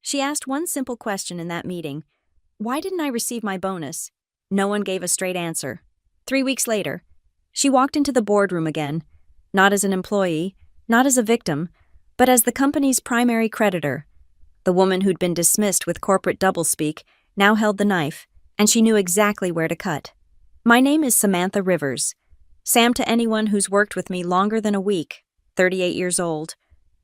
She asked one simple question in that meeting. Why didn't I receive my bonus? No one gave a straight answer. 3 weeks later, she walked into the boardroom again, not as an employee, not as a victim, but as the company's primary creditor. The woman who'd been dismissed with corporate doublespeak now held the knife, and she knew exactly where to cut. My name is Samantha Rivers. Sam to anyone who's worked with me longer than a week, 38 years old,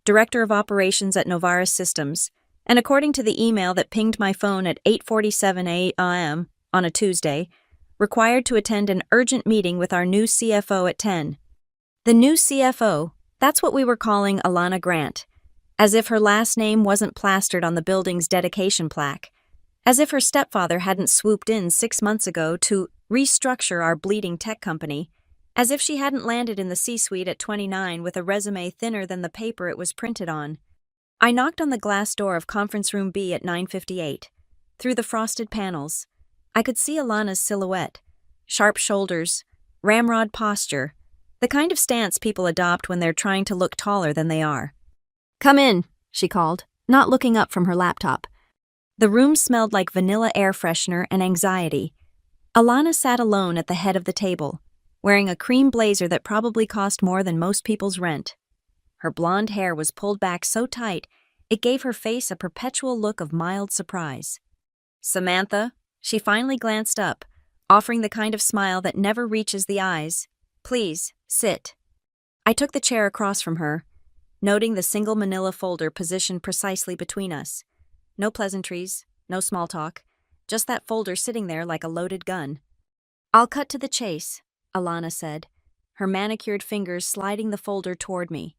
Director of Operations at Novaris Systems, and according to the email that pinged my phone at 8:47 a.m. on a Tuesday, required to attend an urgent meeting with our new CFO at 10. The new CFO, that's what we were calling Alana Grant, as if her last name wasn't plastered on the building's dedication plaque, as if her stepfather hadn't swooped in 6 months ago to restructure our bleeding tech company, as if she hadn't landed in the C-suite at 29 with a resume thinner than the paper it was printed on. I knocked on the glass door of Conference Room B at 9:58. Through the frosted panels, I could see Alana's silhouette, sharp shoulders, ramrod posture, the kind of stance people adopt when they're trying to look taller than they are. "Come in," she called, not looking up from her laptop. The room smelled like vanilla air freshener and anxiety. Alana sat alone at the head of the table, wearing a cream blazer that probably cost more than most people's rent. Her blonde hair was pulled back so tight, it gave her face a perpetual look of mild surprise. "Samantha," she finally glanced up, offering the kind of smile that never reaches the eyes. "Please, sit." I took the chair across from her, noting the single manila folder positioned precisely between us. No pleasantries, no small talk, just that folder sitting there like a loaded gun. "I'll cut to the chase," Alana said, her manicured fingers sliding the folder toward me.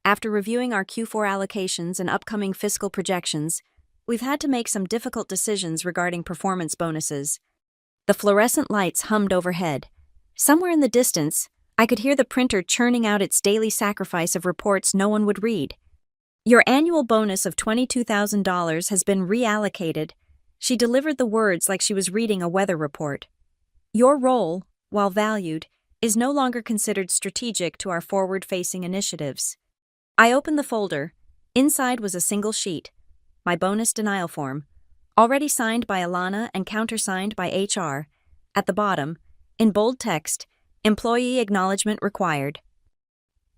"After reviewing our Q4 allocations and upcoming fiscal projections, we've had to make some difficult decisions regarding performance bonuses." The fluorescent lights hummed overhead. Somewhere in the distance, I could hear the printer churning out its daily sacrifice of reports no one would read. "Your annual bonus of $22,000 has been reallocated." She delivered the words like she was reading a weather report. "Your role, while valued, is no longer considered strategic to our forward-facing initiatives." I opened the folder. Inside was a single sheet, my bonus denial form, already signed by Alana and countersigned by HR. At the bottom, in bold text, "Employee acknowledgement required."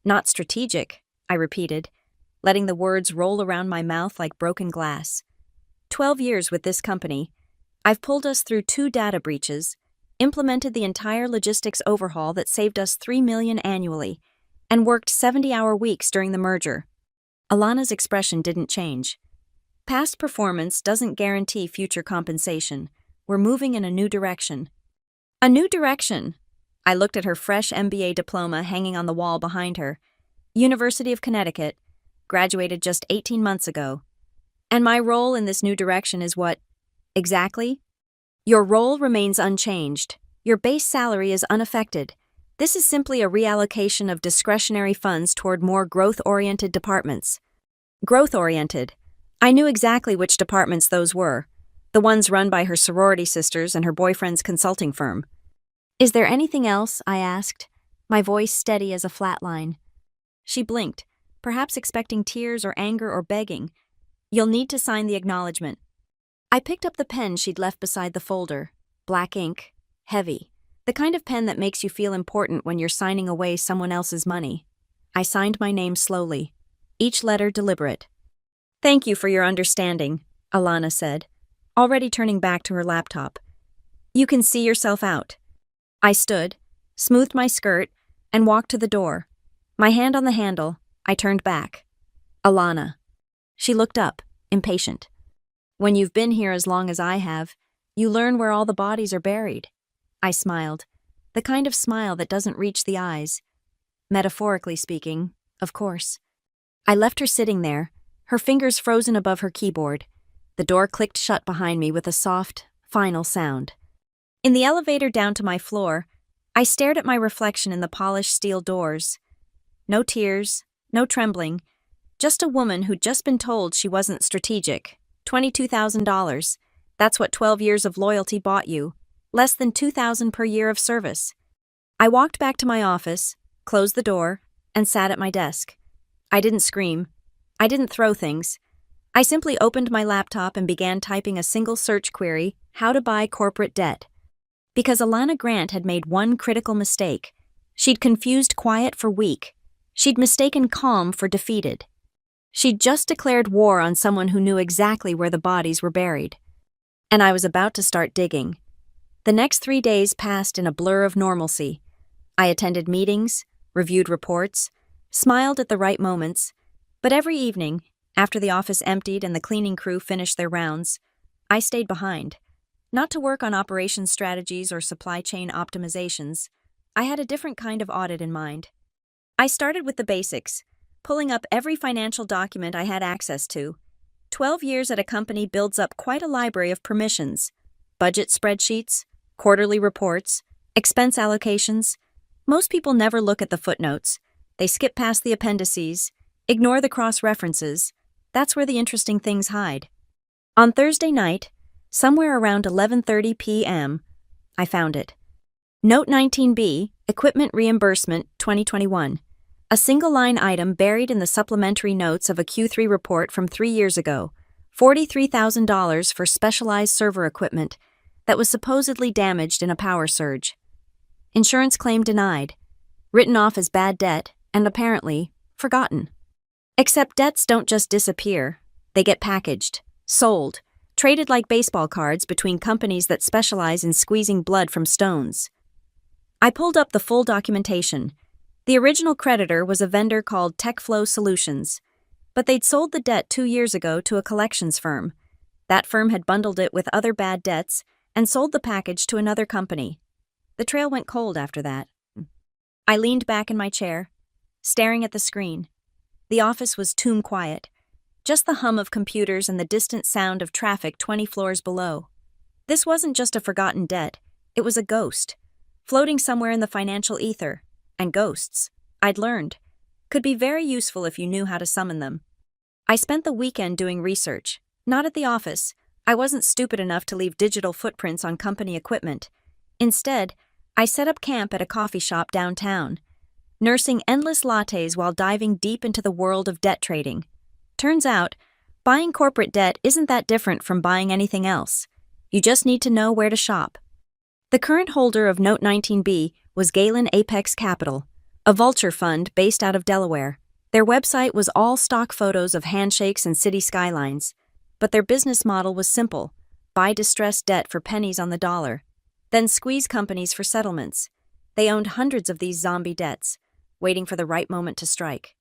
"Not strategic," I repeated, letting the words roll around my mouth like broken glass. 12 years with this company, I've pulled us through 2 data breaches, implemented the entire logistics overhaul that saved us $3 million annually, and worked 70-hour weeks during the merger. Alana's expression didn't change. "Past performance doesn't guarantee future compensation. We're moving in a new direction." "A new direction?" I looked at her fresh MBA diploma hanging on the wall behind her. University of Connecticut, graduated just 18 months ago. "And my role in this new direction is what?" "Exactly?" "Your role remains unchanged. Your base salary is unaffected. This is simply a reallocation of discretionary funds toward more growth-oriented departments." Growth-oriented. I knew exactly which departments those were, the ones run by her sorority sisters and her boyfriend's consulting firm. "Is there anything else?" I asked, my voice steady as a flat line. She blinked, perhaps expecting tears or anger or begging. "You'll need to sign the acknowledgement." I picked up the pen she'd left beside the folder. Black ink, heavy. The kind of pen that makes you feel important when you're signing away someone else's money. I signed my name slowly, each letter deliberate. "Thank you for your understanding," Alana said, already turning back to her laptop. "You can see yourself out." I stood, smoothed my skirt, and walked to the door. My hand on the handle, I turned back. "Alana." She looked up, impatient. "When you've been here as long as I have, you learn where all the bodies are buried." I smiled, the kind of smile that doesn't reach the eyes. Metaphorically speaking, of course. I left her sitting there, her fingers frozen above her keyboard. The door clicked shut behind me with a soft, final sound. In the elevator down to my floor, I stared at my reflection in the polished steel doors. No tears, no trembling, just a woman who'd just been told she wasn't strategic. $22,000. That's what 12 years of loyalty bought you. Less than $2,000 per year of service. I walked back to my office, closed the door, and sat at my desk. I didn't scream. I didn't throw things. I simply opened my laptop and began typing a single search query, how to buy corporate debt. Because Alana Grant had made one critical mistake. She'd confused quiet for weak. She'd mistaken calm for defeated. She'd just declared war on someone who knew exactly where the bodies were buried. And I was about to start digging. The next 3 days passed in a blur of normalcy. I attended meetings, reviewed reports, smiled at the right moments, but every evening, after the office emptied and the cleaning crew finished their rounds, I stayed behind. Not to work on operations strategies or supply chain optimizations, I had a different kind of audit in mind. I started with the basics, pulling up every financial document I had access to. 12 years at a company builds up quite a library of permissions: budget spreadsheets, quarterly reports, expense allocations. Most people never look at the footnotes. They skip past the appendices, ignore the cross-references. That's where the interesting things hide. On Thursday night, somewhere around 11:30 p.m., I found it. Note 19B, Equipment Reimbursement 2021. A single-line item buried in the supplementary notes of a Q3 report from 3 years ago. $43,000 for specialized server equipment that was supposedly damaged in a power surge. Insurance claim denied. Written off as bad debt and apparently forgotten. Except debts don't just disappear. They get packaged, sold, traded like baseball cards between companies that specialize in squeezing blood from stones. I pulled up the full documentation. The original creditor was a vendor called TechFlow Solutions, but they'd sold the debt 2 years ago to a collections firm. That firm had bundled it with other bad debts and sold the package to another company. The trail went cold after that. I leaned back in my chair, staring at the screen. The office was tomb quiet, just the hum of computers and the distant sound of traffic 20 floors below. This wasn't just a forgotten debt, it was a ghost, floating somewhere in the financial ether. And ghosts, I'd learned, could be very useful if you knew how to summon them. I spent the weekend doing research, not at the office. I wasn't stupid enough to leave digital footprints on company equipment. Instead, I set up camp at a coffee shop downtown, nursing endless lattes while diving deep into the world of debt trading. Turns out, buying corporate debt isn't that different from buying anything else. You just need to know where to shop. The current holder of Note 19B was Galen Apex Capital, a vulture fund based out of Delaware. Their website was all stock photos of handshakes and city skylines, but their business model was simple: buy distressed debt for pennies on the dollar, then squeeze companies for settlements. They owned hundreds of these zombie debts, waiting for the right moment to strike.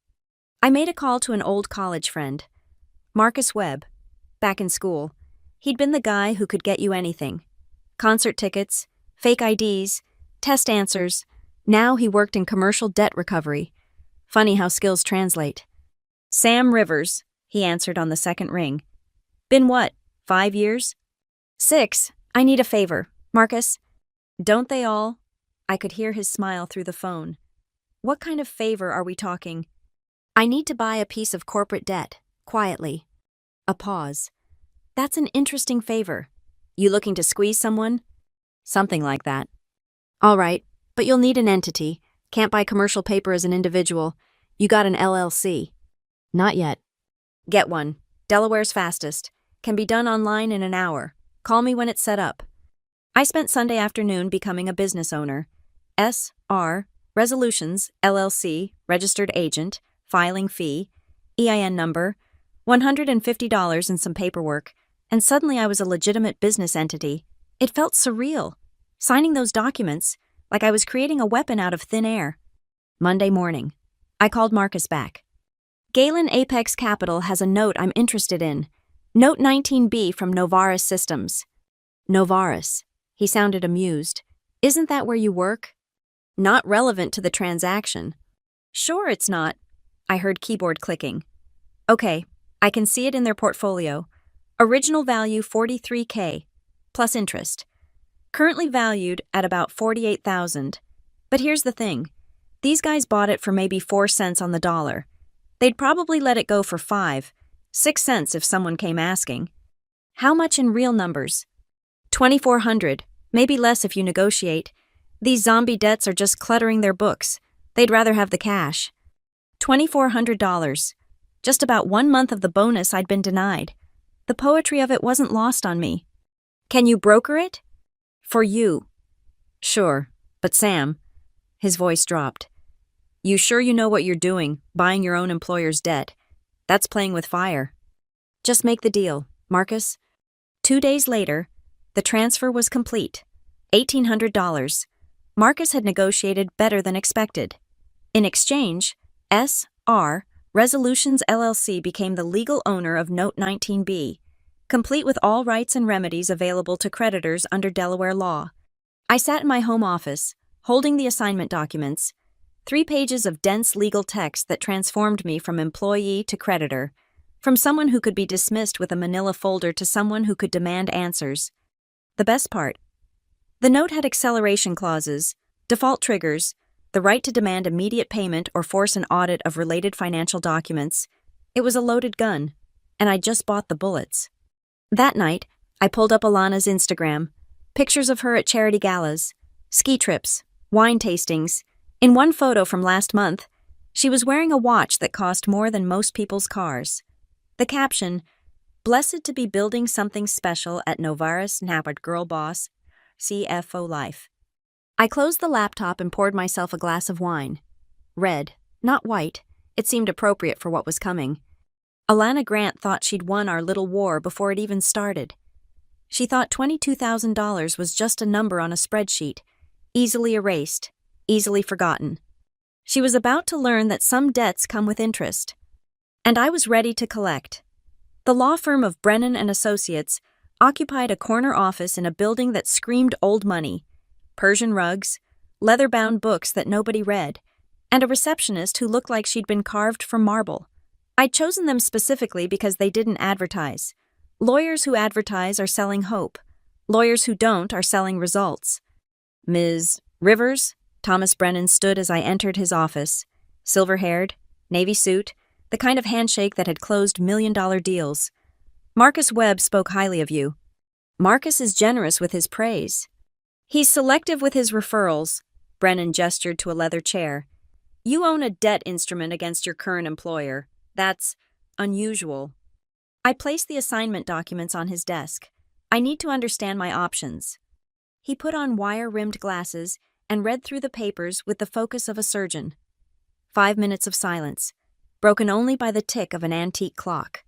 I made a call to an old college friend, Marcus Webb. Back in school, he'd been the guy who could get you anything: concert tickets, fake IDs, test answers. Now he worked in commercial debt recovery. Funny how skills translate. Sam Rivers, he answered on the second ring. Been what, 5 years? 6. I need a favor, Marcus. Don't they all? I could hear his smile through the phone. What kind of favor are we talking? I need to buy a piece of corporate debt, quietly. A pause. That's an interesting favor. You looking to squeeze someone? Something like that. All right, but you'll need an entity. Can't buy commercial paper as an individual. You got an LLC. Not yet. Get one. Delaware's fastest. Can be done online in an hour. Call me when it's set up. I spent Sunday afternoon becoming a business owner. S.R. Resolutions, LLC, registered agent, filing fee, EIN number, $150 and some paperwork, and suddenly I was a legitimate business entity. It felt surreal. Signing those documents, like I was creating a weapon out of thin air. Monday morning, I called Marcus back. Galen Apex Capital has a note I'm interested in. Note 19B from Novaris Systems. Novaris. He sounded amused. Isn't that where you work? Not relevant to the transaction. Sure it's not. I heard keyboard clicking. Okay, I can see it in their portfolio. Original value $43K, plus interest. Currently valued at about $48,000. But here's the thing. These guys bought it for maybe 4 cents on the dollar. They'd probably let it go for 5, 6 cents if someone came asking. How much in real numbers? $2,400, maybe less if you negotiate. These zombie debts are just cluttering their books. They'd rather have the cash. $2,400. Just about 1 month of the bonus I'd been denied. The poetry of it wasn't lost on me. "Can you broker it?" "For you." "Sure, but Sam," his voice dropped. "You sure you know what you're doing, buying your own employer's debt? That's playing with fire." "Just make the deal, Marcus." 2 days later, the transfer was complete. $1,800. Marcus had negotiated better than expected. In exchange, S.R. Resolutions LLC became the legal owner of Note 19B, complete with all rights and remedies available to creditors under Delaware law. I sat in my home office, holding the assignment documents, 3 pages of dense legal text that transformed me from employee to creditor, from someone who could be dismissed with a manila folder to someone who could demand answers. The best part: the note had acceleration clauses, default triggers, the right to demand immediate payment or force an audit of related financial documents. It was a loaded gun, and I just bought the bullets. That night, I pulled up Alana's Instagram, pictures of her at charity galas, ski trips, wine tastings. In one photo from last month, she was wearing a watch that cost more than most people's cars. The caption, "Blessed to be building something special at Novaris Napard Girl Boss, CFO Life." I closed the laptop and poured myself a glass of wine. Red, not white. It seemed appropriate for what was coming. Alana Grant thought she'd won our little war before it even started. She thought $22,000 was just a number on a spreadsheet, easily erased, easily forgotten. She was about to learn that some debts come with interest. And I was ready to collect. The law firm of Brennan and Associates occupied a corner office in a building that screamed old money, Persian rugs, leather-bound books that nobody read, and a receptionist who looked like she'd been carved from marble. I'd chosen them specifically because they didn't advertise. Lawyers who advertise are selling hope. Lawyers who don't are selling results. "Ms. Rivers?" Thomas Brennan stood as I entered his office. Silver-haired, navy suit, the kind of handshake that had closed million-dollar deals. "Marcus Webb spoke highly of you." "Marcus is generous with his praise." "He's selective with his referrals." Brennan gestured to a leather chair. "You own a debt instrument against your current employer. That's unusual." I placed the assignment documents on his desk. "I need to understand my options." He put on wire-rimmed glasses and read through the papers with the focus of a surgeon. 5 minutes of silence, broken only by the tick of an antique clock.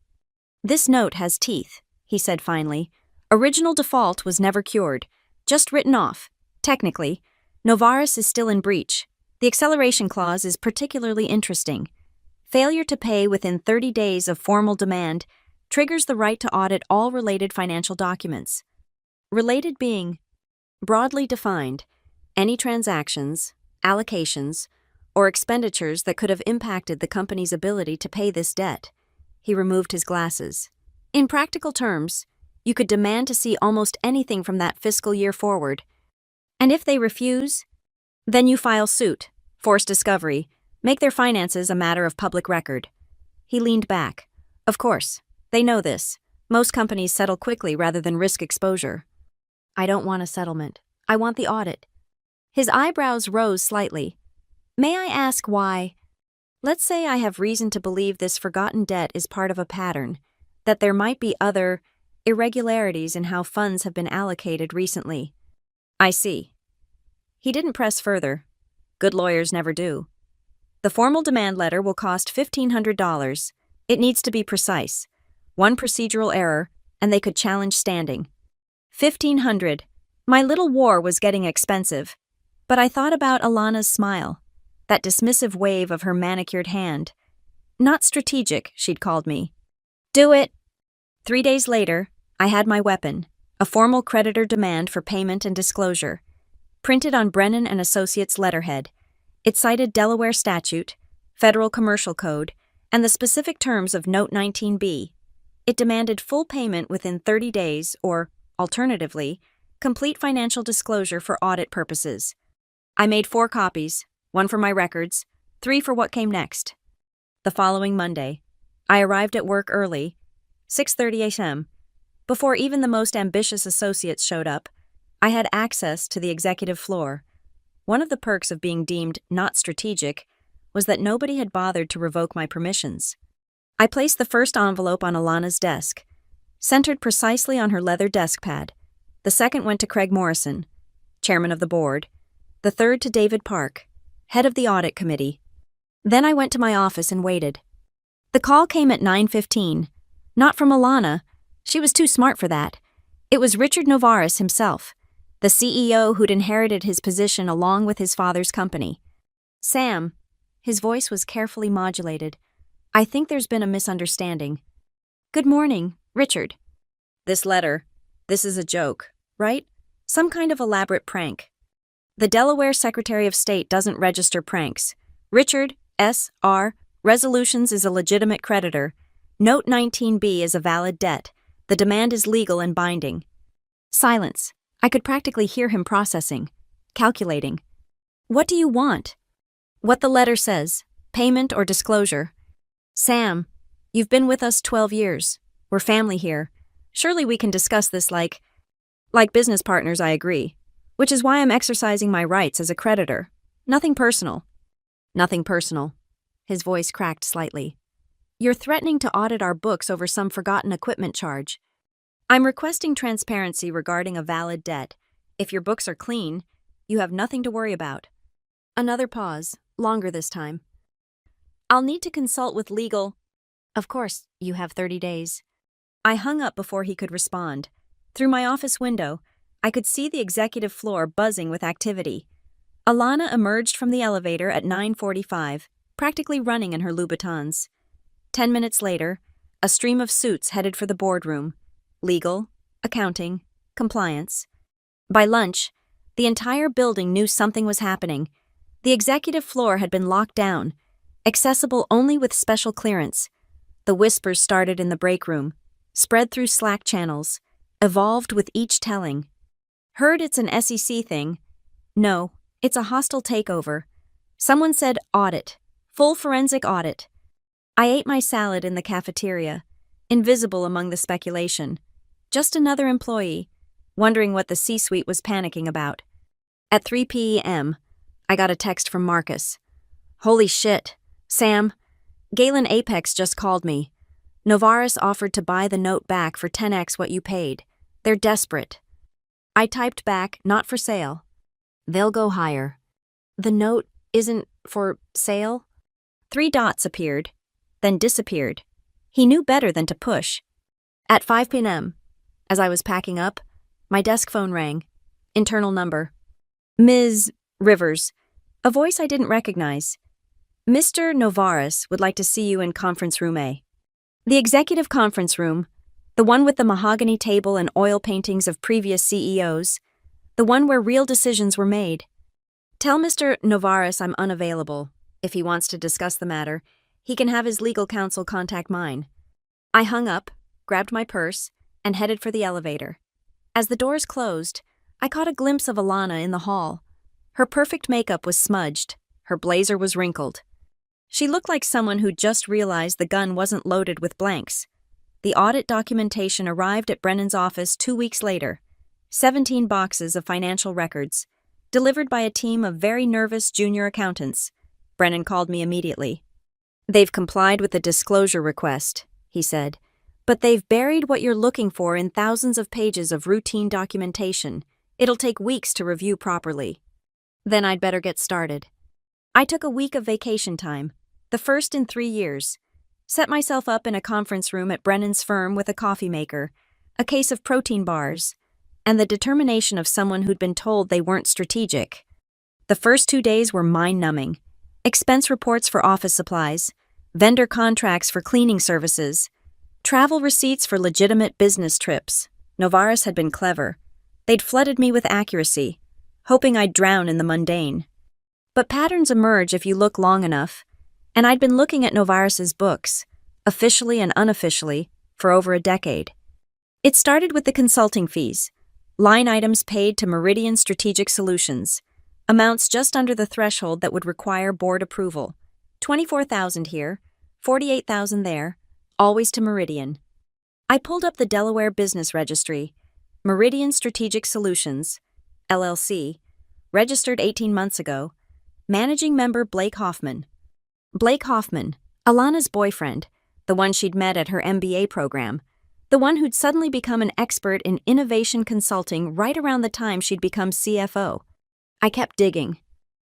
"This note has teeth," he said finally. "Original default was never cured, just written off. Technically, Novaris is still in breach. The acceleration clause is particularly interesting. Failure to pay within 30 days of formal demand triggers the right to audit all related financial documents. Related being, broadly defined, any transactions, allocations, or expenditures that could have impacted the company's ability to pay this debt." He removed his glasses. "In practical terms, you could demand to see almost anything from that fiscal year forward. And if they refuse, then you file suit, force discovery, make their finances a matter of public record." He leaned back. "Of course, they know this. Most companies settle quickly rather than risk exposure." "I don't want a settlement. I want the audit." His eyebrows rose slightly. "May I ask why?" "Let's say I have reason to believe this forgotten debt is part of a pattern, that there might be other irregularities in how funds have been allocated recently." "I see." He didn't press further. Good lawyers never do. "The formal demand letter will cost $1,500. It needs to be precise. One procedural error, and they could challenge standing." 1,500. My little war was getting expensive. But I thought about Alana's smile, that dismissive wave of her manicured hand. Not strategic, she'd called me. "Do it." 3 days later, I had my weapon, a formal creditor demand for payment and disclosure, printed on Brennan and Associates letterhead. It cited Delaware statute, Federal Commercial Code, and the specific terms of Note 19B. It demanded full payment within 30 days or, alternatively, complete financial disclosure for audit purposes. I made 4 copies, 1 for my records, 3 for what came next. The following Monday, I arrived at work early, 6:30 a.m. Before even the most ambitious associates showed up, I had access to the executive floor. One of the perks of being deemed not strategic was that nobody had bothered to revoke my permissions. I placed the first envelope on Alana's desk, centered precisely on her leather desk pad. The second went to Craig Morrison, chairman of the board. The third to David Park, head of the audit committee. Then I went to my office and waited. The call came at 9:15. Not from Alana. She was too smart for that. It was Richard Novaris himself, the CEO who'd inherited his position along with his father's company. Sam. His voice was carefully modulated. I think there's been a misunderstanding. Good morning, Richard. This is a joke, right? Some kind of elaborate prank. The Delaware Secretary of State doesn't register pranks. Richard, S.R., Resolutions is a legitimate creditor. Note 19B is a valid debt. The demand is legal and binding. Silence. I could practically hear him processing, calculating. What do you want? What the letter says, payment or disclosure. Sam, you've been with us 12 years. We're family here. Surely we can discuss this like business partners, I agree. Which is why I'm exercising my rights as a creditor. Nothing personal. Nothing personal. His voice cracked slightly. You're threatening to audit our books over some forgotten equipment charge. I'm requesting transparency regarding a valid debt. If your books are clean, you have nothing to worry about. Another pause, longer this time. I'll need to consult with legal. Of course, you have 30 days. I hung up before he could respond. Through my office window, I could see the executive floor buzzing with activity. Alana emerged from the elevator at 9:45, practically running in her Louboutins. 10 minutes later, a stream of suits headed for the boardroom. Legal, accounting, compliance. By lunch, the entire building knew something was happening. The executive floor had been locked down, accessible only with special clearance. The whispers started in the break room, spread through Slack channels, evolved with each telling. Heard it's an SEC thing. No, it's a hostile takeover. Someone said audit, full forensic audit. I ate my salad in the cafeteria, invisible among the speculation. Just another employee, wondering what the C-suite was panicking about. At 3 p.m., I got a text from Marcus. Holy shit, Sam. Galen Apex just called me. Novaris offered to buy the note back for 10x what you paid. They're desperate. I typed back, not for sale. They'll go higher. The note isn't for sale? 3 dots appeared, then disappeared. He knew better than to push. At 5 p.m., as I was packing up, my desk phone rang. Internal number. Ms. Rivers. A voice I didn't recognize. Mr. Novaris would like to see you in conference room A. The executive conference room, the one with the mahogany table and oil paintings of previous CEOs, the one where real decisions were made. Tell Mr. Novaris I'm unavailable. If he wants to discuss the matter, he can have his legal counsel contact mine. I hung up, grabbed my purse, and headed for the elevator. As the doors closed, I caught a glimpse of Alana in the hall. Her perfect makeup was smudged. Her blazer was wrinkled. She looked like someone who'd just realized the gun wasn't loaded with blanks. The audit documentation arrived at Brennan's office 2 weeks later. 17 boxes of financial records, delivered by a team of very nervous junior accountants. Brennan called me immediately. They've complied with the disclosure request, he said, but they've buried what you're looking for in thousands of pages of routine documentation. It'll take weeks to review properly. Then I'd better get started. I took a week of vacation time, the first in 3 years. Set myself up in a conference room at Brennan's firm with a coffee maker, a case of protein bars, and the determination of someone who'd been told they weren't strategic. The first 2 days were mind-numbing. Expense reports for office supplies, vendor contracts for cleaning services, travel receipts for legitimate business trips. Novaris had been clever. They'd flooded me with accuracy, hoping I'd drown in the mundane. But patterns emerge if you look long enough, and I'd been looking at Novaris's books, officially and unofficially, for over a decade. It started with the consulting fees, line items paid to Meridian Strategic Solutions, amounts just under the threshold that would require board approval. $24,000 here, $48,000 there, always to Meridian. I pulled up the Delaware Business Registry. Meridian Strategic Solutions, LLC, registered 18 months ago. Managing member Blake Hoffman. Blake Hoffman, Alana's boyfriend, the one she'd met at her MBA program, the one who'd suddenly become an expert in innovation consulting right around the time she'd become CFO. I kept digging.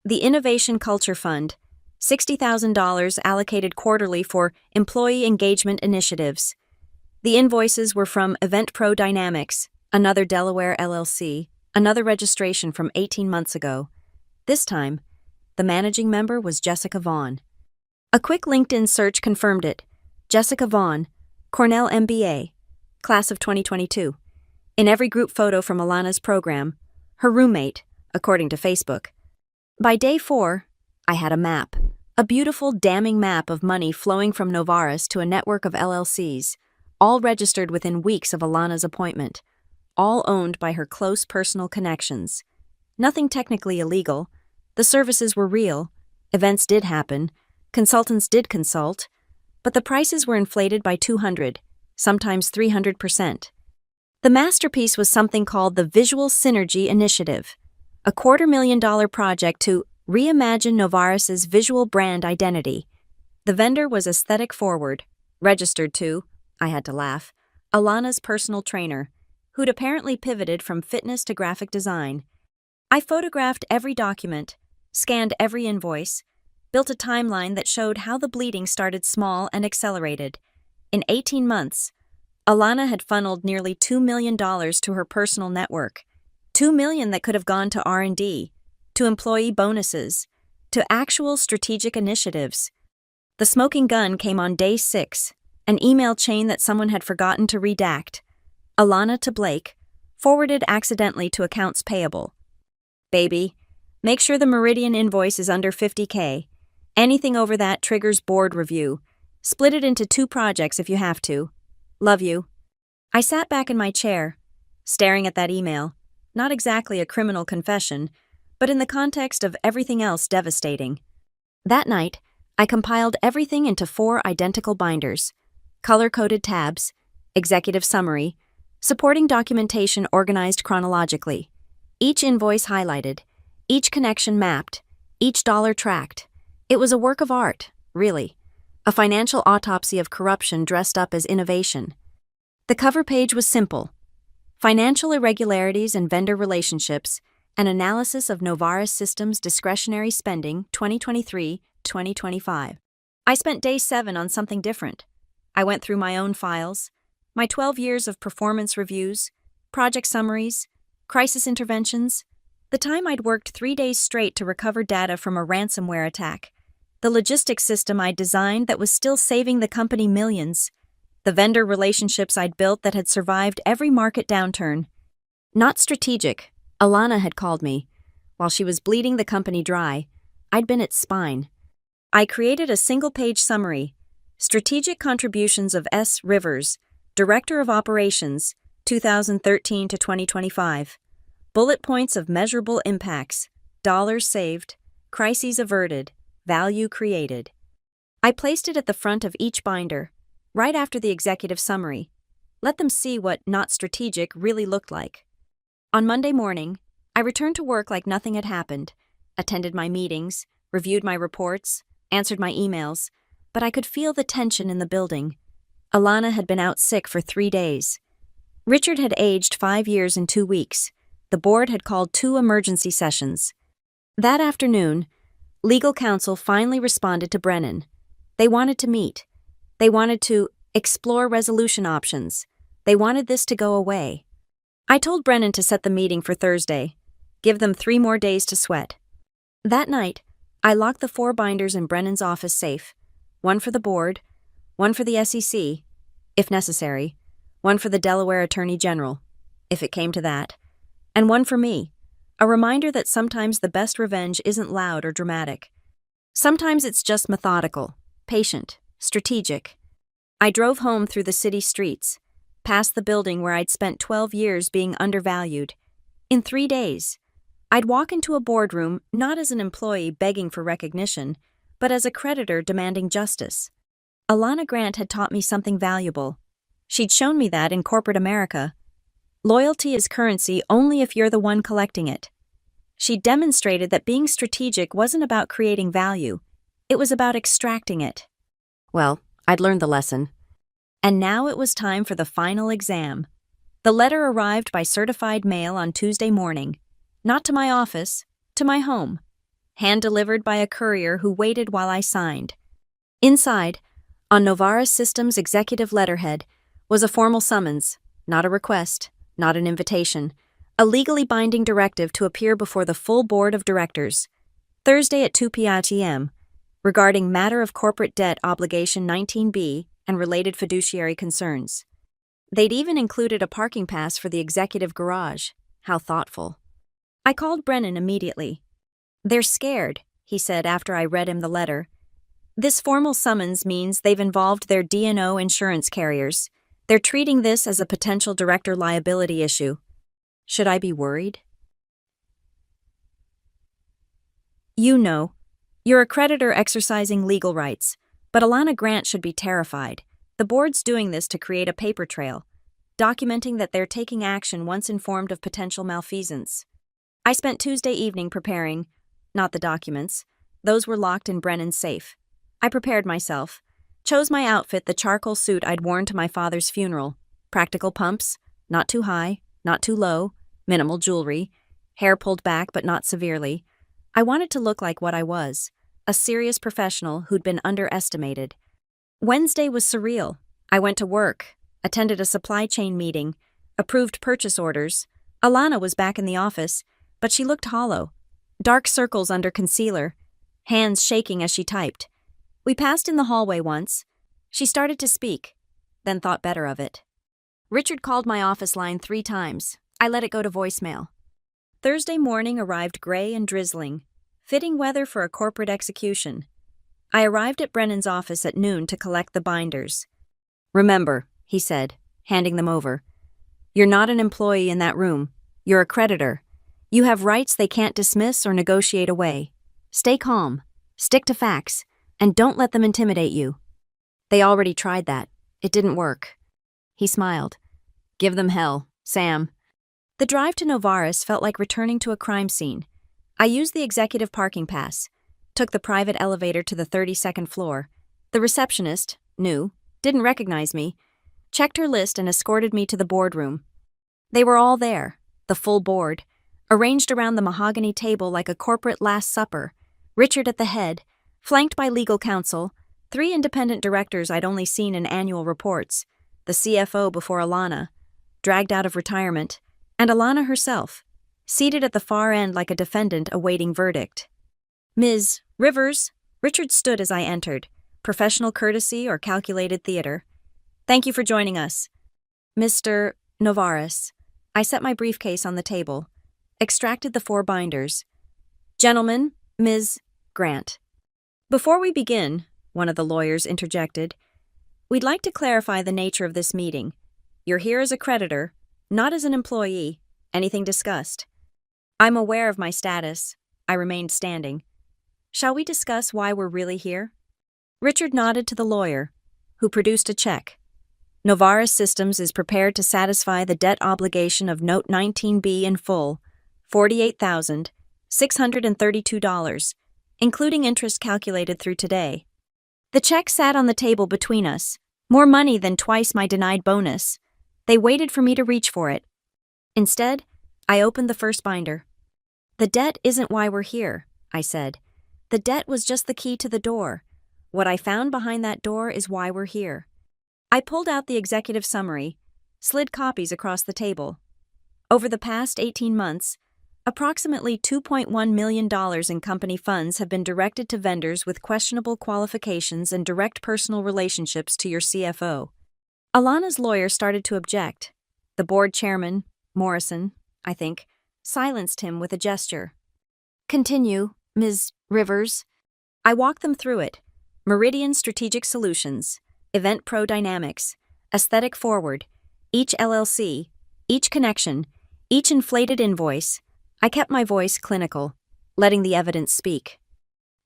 The Innovation Culture Fund, $60,000 allocated quarterly for employee engagement initiatives. The invoices were from Event Pro Dynamics, another Delaware LLC, another registration from 18 months ago. This time, the managing member was Jessica Vaughn. A quick LinkedIn search confirmed it. Jessica Vaughn, Cornell MBA, class of 2022. In every group photo from Alana's program, her roommate, according to Facebook. By day 4, I had a map, a beautiful, damning map of money flowing from Novaris to a network of LLCs, all registered within weeks of Alana's appointment, all owned by her close personal connections. Nothing technically illegal. The services were real. Events did happen. Consultants did consult. But the prices were inflated by 200, sometimes 300%. The masterpiece was something called the Visual Synergy Initiative, a $250,000 project to reimagine Novaris's visual brand identity. The vendor was aesthetic forward, registered to, I had to laugh, Alana's personal trainer, who'd apparently pivoted from fitness to graphic design. I photographed every document, scanned every invoice, built a timeline that showed how the bleeding started small and accelerated. In 18 months, Alana had funneled nearly $2 million to her personal network, $2 million that could have gone to R&D, to employee bonuses, to actual strategic initiatives. The smoking gun came on day 6, an email chain that someone had forgotten to redact. Alana to Blake, forwarded accidentally to accounts payable. Baby, make sure the Meridian invoice is under $50K. Anything over that triggers board review. Split it into 2 projects if you have to. Love you. I sat back in my chair, staring at that email. Not exactly a criminal confession, but in the context of everything else devastating. That night, I compiled everything into 4 identical binders, color-coded tabs, executive summary, supporting documentation organized chronologically, each invoice highlighted, each connection mapped, each dollar tracked. It was a work of art, really. A financial autopsy of corruption dressed up as innovation. The cover page was simple. Financial irregularities and vendor relationships, an analysis of Novaris Systems discretionary spending 2023-2025. I spent day 7 on something different. I went through my own files, my 12 years of performance reviews, project summaries, crisis interventions, the time I'd worked 3 days straight to recover data from a ransomware attack, the logistics system I'd designed that was still saving the company millions, the vendor relationships I'd built that had survived every market downturn. Not strategic, Alana had called me. While she was bleeding the company dry, I'd been its spine. I created a single-page summary, Strategic Contributions of S. Rivers, Director of Operations, 2013 to 2025. Bullet points of measurable impacts, dollars saved, crises averted, value created. I placed it at the front of each binder, right after the executive summary. Let them see what not strategic really looked like. On Monday morning, I returned to work like nothing had happened, attended my meetings, reviewed my reports, answered my emails, but I could feel the tension in the building. Alana had been out sick for 3 days. Richard had aged 5 years in 2 weeks. The board had called 2 emergency sessions. That afternoon, legal counsel finally responded to Brennan. They wanted to meet. They wanted to explore resolution options. They wanted this to go away. I told Brennan to set the meeting for Thursday. Give them 3 more days to sweat. That night, I locked the 4 binders in Brennan's office safe. 1 for the board, 1 for the SEC, if necessary, 1 for the Delaware Attorney General, if it came to that, and 1 for me. A reminder that sometimes the best revenge isn't loud or dramatic. Sometimes it's just methodical, patient, strategic. I drove home through the city streets, past the building where I'd spent 12 years being undervalued. In 3 days, I'd walk into a boardroom not as an employee begging for recognition, but as a creditor demanding justice. Alana Grant had taught me something valuable. She'd shown me that in corporate America. Loyalty is currency only if you're the one collecting it. She demonstrated that being strategic wasn't about creating value. It was about extracting it. Well, I'd learned the lesson. And now it was time for the final exam. The letter arrived by certified mail on Tuesday morning. Not to my office, to my home. Hand-delivered by a courier who waited while I signed. Inside, on Novara Systems' executive letterhead, was a formal summons, not a request, not an invitation, a legally binding directive to appear before the full board of directors, Thursday at 2 p.m., regarding matter of corporate debt obligation 19B and related fiduciary concerns. They'd even included a parking pass for the executive garage. How thoughtful. I called Brennan immediately. "They're scared," he said after I read him the letter. "This formal summons means they've involved their D&O insurance carriers. They're treating this as a potential director liability issue. Should I be worried?" "You know, you're a creditor exercising legal rights, but Alana Grant should be terrified. The board's doing this to create a paper trail, documenting that they're taking action once informed of potential malfeasance. I spent Tuesday evening preparing, not the documents. Those were locked in Brennan's safe. I prepared myself, chose my outfit, the charcoal suit I'd worn to my father's funeral, practical pumps, not too high, not too low, minimal jewelry, hair pulled back but not severely. I wanted to look like what I was, a serious professional who'd been underestimated. Wednesday was surreal. I went to work, attended a supply chain meeting, approved purchase orders. Alana was back in the office, but she looked hollow. Dark circles under concealer, hands shaking as she typed. We passed in the hallway once. She started to speak, then thought better of it. Richard called my office line 3 times. I let it go to voicemail. Thursday morning arrived gray and drizzling, fitting weather for a corporate execution. I arrived at Brennan's office at noon to collect the binders. "Remember," he said, handing them over, "you're not an employee in that room. You're a creditor. You have rights they can't dismiss or negotiate away. Stay calm, stick to facts, and don't let them intimidate you." They already tried that. It didn't work. He smiled. "Give them hell, Sam." The drive to Novaris felt like returning to a crime scene. I used the executive parking pass, took the private elevator to the 32nd floor. The receptionist, new, didn't recognize me, checked her list and escorted me to the boardroom. They were all there, the full board, arranged around the mahogany table like a corporate Last Supper, Richard at the head, flanked by legal counsel, 3 independent directors I'd only seen in annual reports, the CFO before Alana, dragged out of retirement, and Alana herself, seated at the far end like a defendant awaiting verdict. "Ms. Rivers," Richard stood as I entered, professional courtesy or calculated theater. "Thank you for joining us." "Mr. Novaris." I set my briefcase on the table, extracted the 4 binders. "Gentlemen, Ms. Grant." "Before we begin," one of the lawyers interjected, "we'd like to clarify the nature of this meeting. You're here as a creditor, not as an employee. Anything discussed?" "I'm aware of my status." I remained standing. "Shall we discuss why we're really here?" Richard nodded to the lawyer, who produced a check. "Novara Systems is prepared to satisfy the debt obligation of Note 19B in full, $48,632, including interest calculated through today." The check sat on the table between us, more money than twice my denied bonus. They waited for me to reach for it. Instead, I opened the first binder. "The debt isn't why we're here," I said. "The debt was just the key to the door. What I found behind that door is why we're here." I pulled out the executive summary, slid copies across the table. Over the past 18 months, approximately $2.1 million in company funds have been directed to vendors with questionable qualifications and direct personal relationships to your CFO. Alana's lawyer started to object. The board chairman, Morrison, I think, silenced him with a gesture. "Continue, Ms. Rivers." I walked them through it. Meridian Strategic Solutions, Event Pro Dynamics, Aesthetic Forward, each LLC, each connection, each inflated invoice. I kept my voice clinical, letting the evidence speak.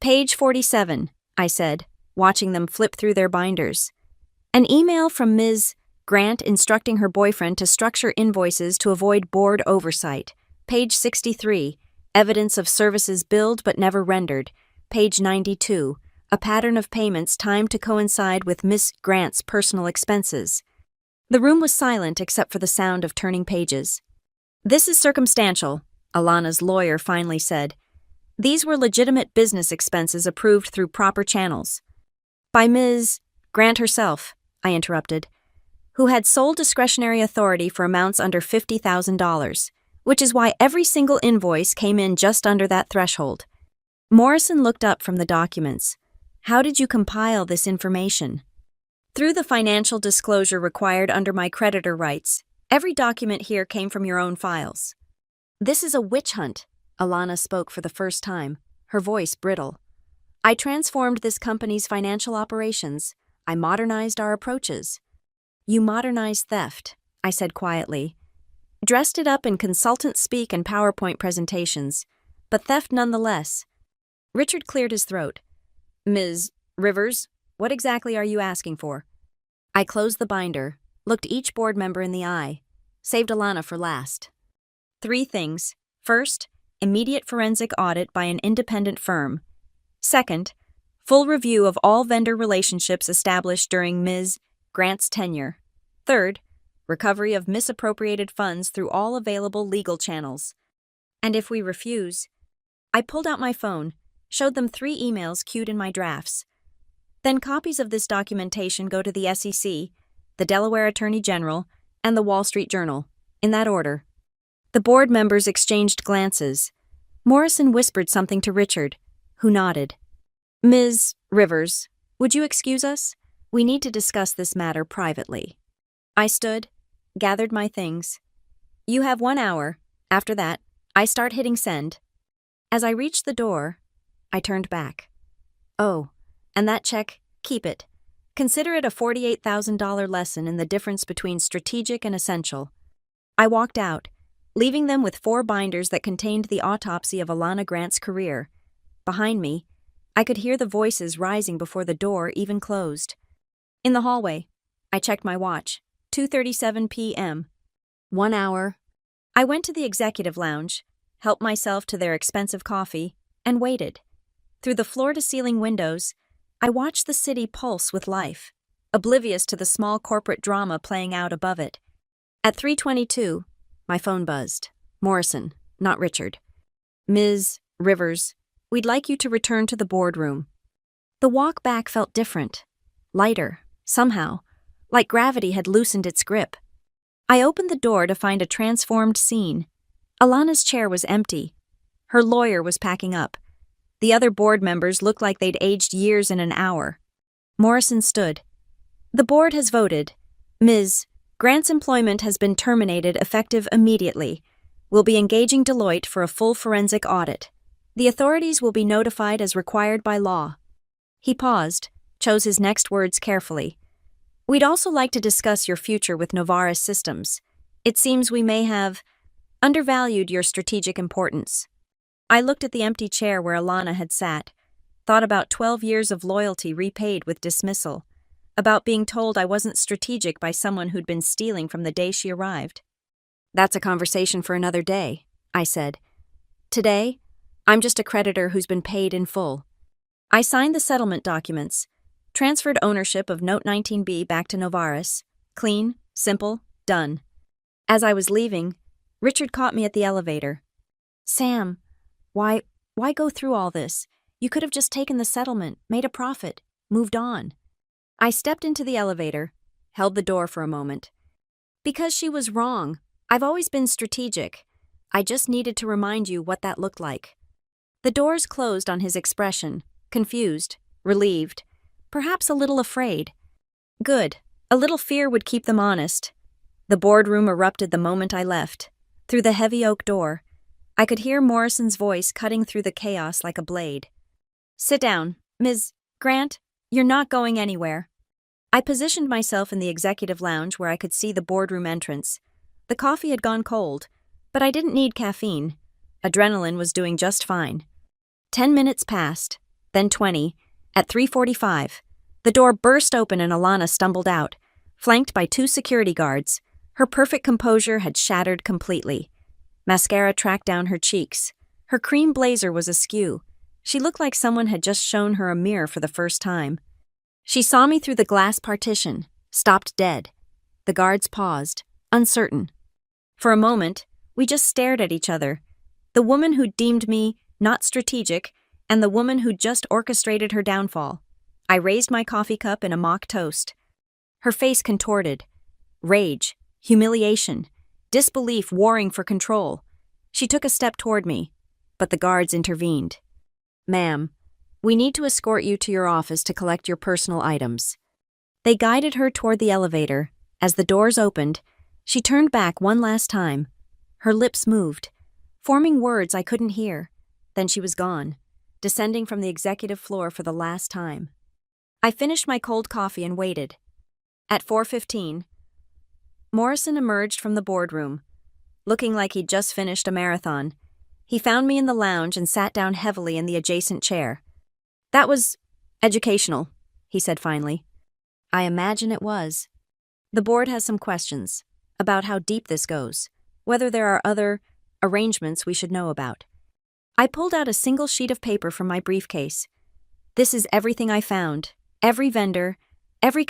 "Page 47, I said, watching them flip through their binders. "An email from Ms. Grant instructing her boyfriend to structure invoices to avoid board oversight. Page 63, evidence of services billed but never rendered. Page 92, a pattern of payments timed to coincide with Miss Grant's personal expenses. The room was silent except for the sound of turning pages. "This is circumstantial," Alana's lawyer finally said. "These were legitimate business expenses approved through proper channels." "By Ms. Grant herself," I interrupted, "who had sole discretionary authority for amounts under $50,000, which is why every single invoice came in just under that threshold." Morrison looked up from the documents. "How did you compile this information?" "Through the financial disclosure required under my creditor rights. Every document here came from your own files." "This is a witch hunt," Alana spoke for the first time, her voice brittle. "I transformed this company's financial operations. I modernized our approaches." "You modernized theft," I said quietly. "Dressed it up in consultant speak and PowerPoint presentations, but theft nonetheless." Richard cleared his throat. "Ms. Rivers, what exactly are you asking for?" I closed the binder, looked each board member in the eye, saved Alana for last. "3 things. First, immediate forensic audit by an independent firm. Second, full review of all vendor relationships established during Ms. Grant's tenure. Third, recovery of misappropriated funds through all available legal channels. And if we refuse..." I pulled out my phone, showed them 3 emails queued in my drafts. "Then copies of this documentation go to the SEC, the Delaware Attorney General, and the Wall Street Journal, in that order." The board members exchanged glances. Morrison whispered something to Richard, who nodded. "Ms. Rivers, would you excuse us? We need to discuss this matter privately." I stood, gathered my things. "You have 1 hour. After that, I start hitting send." As I reached the door, I turned back. "Oh, and that check, keep it. Consider it a $48,000 lesson in the difference between strategic and essential." I walked out, leaving them with 4 binders that contained the autopsy of Alana Grant's career. Behind me, I could hear the voices rising before the door even closed. In the hallway, I checked my watch. 2:37 p.m. 1 hour. I went to the executive lounge, helped myself to their expensive coffee, and waited. Through the floor-to-ceiling windows, I watched the city pulse with life, oblivious to the small corporate drama playing out above it. At 3:22, my phone buzzed. Morrison, not Richard. "Ms. Rivers, we'd like you to return to the boardroom." The walk back felt different, lighter, somehow, like gravity had loosened its grip. I opened the door to find a transformed scene. Alana's chair was empty. Her lawyer was packing up. The other board members looked like they'd aged years in an hour. Morrison stood. "The board has voted. Ms. Grant's employment has been terminated effective immediately. We'll be engaging Deloitte for a full forensic audit. The authorities will be notified as required by law." He paused, chose his next words carefully. "We'd also like to discuss your future with Novaris Systems. It seems we may have undervalued your strategic importance." I looked at the empty chair where Alana had sat, thought about 12 years of loyalty repaid with dismissal, about being told I wasn't strategic by someone who'd been stealing from the day she arrived. "That's a conversation for another day," I said. "Today, I'm just a creditor who's been paid in full." I signed the settlement documents, transferred ownership of Note 19B back to Novaris. Clean, simple, done. As I was leaving, Richard caught me at the elevator. "Sam, why go through all this? You could have just taken the settlement, made a profit, moved on." I stepped into the elevator, held the door for a moment. "Because she was wrong. I've always been strategic. I just needed to remind you what that looked like." The doors closed on his expression, confused, relieved, perhaps a little afraid. Good. A little fear would keep them honest. The boardroom erupted the moment I left. Through the heavy oak door, I could hear Morrison's voice cutting through the chaos like a blade. "Sit down, Ms. Grant. You're not going anywhere." I positioned myself in the executive lounge where I could see the boardroom entrance. The coffee had gone cold, but I didn't need caffeine. Adrenaline was doing just fine. 10 minutes passed, then 20. At 3:45, the door burst open and Alana stumbled out, flanked by 2 security guards. Her perfect composure had shattered completely. Mascara tracked down her cheeks. Her cream blazer was askew. She looked like someone had just shown her a mirror for the first time. She saw me through the glass partition, stopped dead. The guards paused, uncertain. For a moment, we just stared at each other. The woman who deemed me not strategic, and the woman who just orchestrated her downfall. I raised my coffee cup in a mock toast. Her face contorted. Rage, humiliation, disbelief warring for control. She took a step toward me, but the guards intervened. "Ma'am, we need to escort you to your office to collect your personal items." They guided her toward the elevator. As the doors opened, she turned back one last time. Her lips moved, forming words I couldn't hear. Then she was gone, descending from the executive floor for the last time. I finished my cold coffee and waited. At 4:15, Morrison emerged from the boardroom, looking like he'd just finished a marathon. He found me in the lounge and sat down heavily in the adjacent chair. "That was educational," he said finally. "I imagine it was. The board has some questions about how deep this goes, whether there are other arrangements we should know about." I pulled out a single sheet of paper from my briefcase. "This is everything I found, every vendor, every